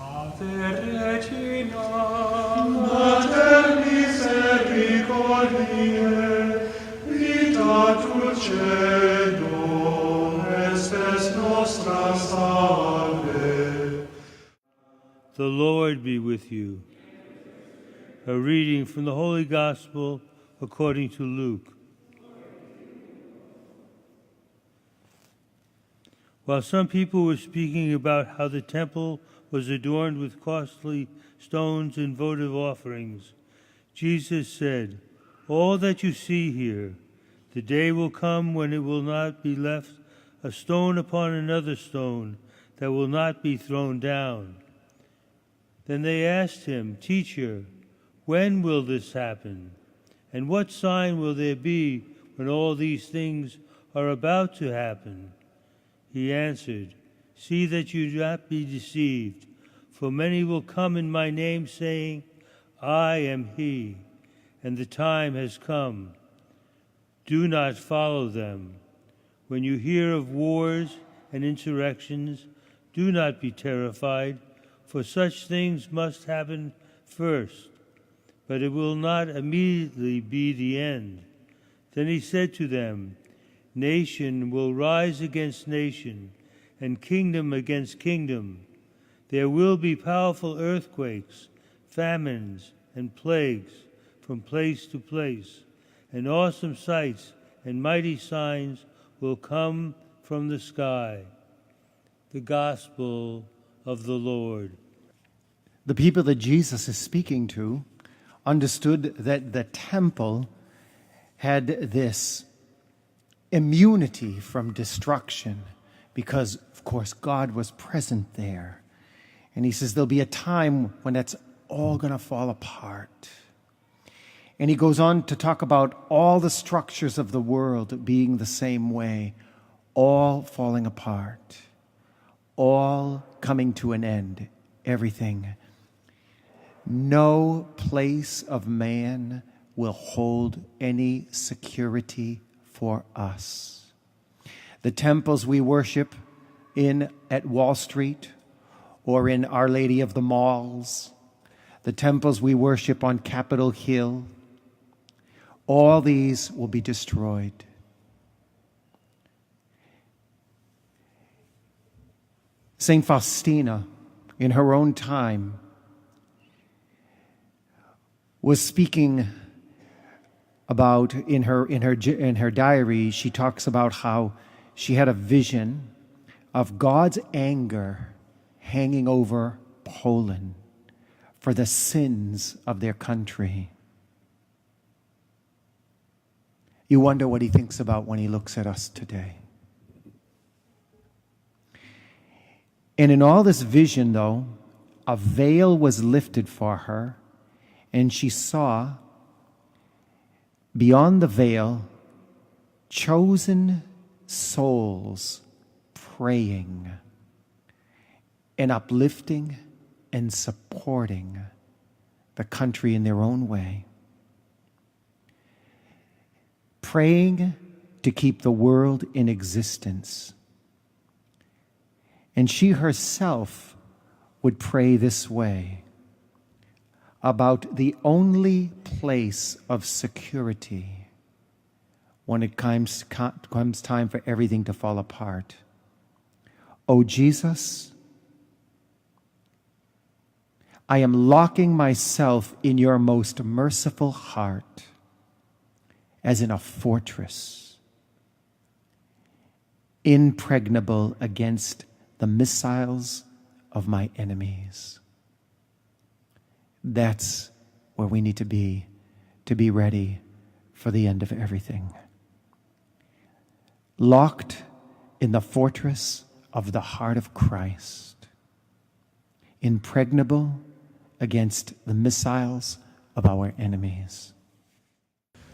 Ave Regina, Mater misericordiae, vita dulcedo, estes nostra salve. The Lord be with you. A reading from the Holy Gospel according to Luke. While some people were speaking about how the temple was adorned with costly stones and votive offerings, Jesus said, "All that you see here, the day will come when it will not be left a stone upon another stone that will not be thrown down." Then they asked him, "Teacher, when will this happen? And what sign will there be when all these things are about to happen?" He answered, "See that you do not be deceived, for many will come in my name, saying, 'I am he,' and the time has come. Do not follow them. When you hear of wars and insurrections, do not be terrified, for such things must happen first, but it will not immediately be the end." Then he said to them, "Nation will rise against nation, and kingdom against kingdom. There will be powerful earthquakes, famines, and plagues from place to place, and awesome sights and mighty signs will come from the sky." The Gospel of the Lord. The people that Jesus is speaking to understood that the temple had this immunity from destruction because, of course, God was present there. And he says there'll be a time when that's all going to fall apart. And he goes on to talk about all the structures of the world being the same way, all falling apart, all coming to an end, everything. No place of man will hold any security for us. The temples we worship in at Wall Street or in Our Lady of the Malls, the temples we worship on Capitol Hill, all these will be destroyed. Saint Faustina, in her own time, was speaking about in her diary. She talks about how she had a vision of God's anger hanging over Poland for the sins of their country. You wonder what he thinks about when he looks at us today. And in all this vision, though, a veil was lifted for her, and she saw beyond the veil chosen souls praying and uplifting and supporting the country in their own way. Praying to keep the world in existence. And she herself would pray this way about the only place of security when it comes time for everything to fall apart. "Oh Jesus, I am locking myself in your most merciful heart, as in a fortress, impregnable against the missiles of my enemies." That's where we need to be ready for the end of everything. Locked in the fortress of the heart of Christ, impregnable against the missiles of our enemies.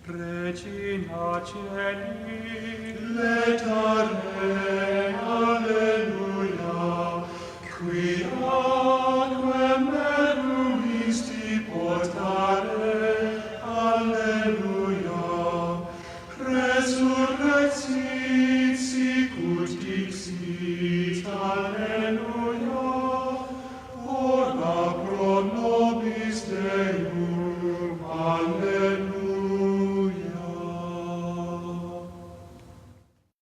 Regina Celi, laetare, alleluia, qui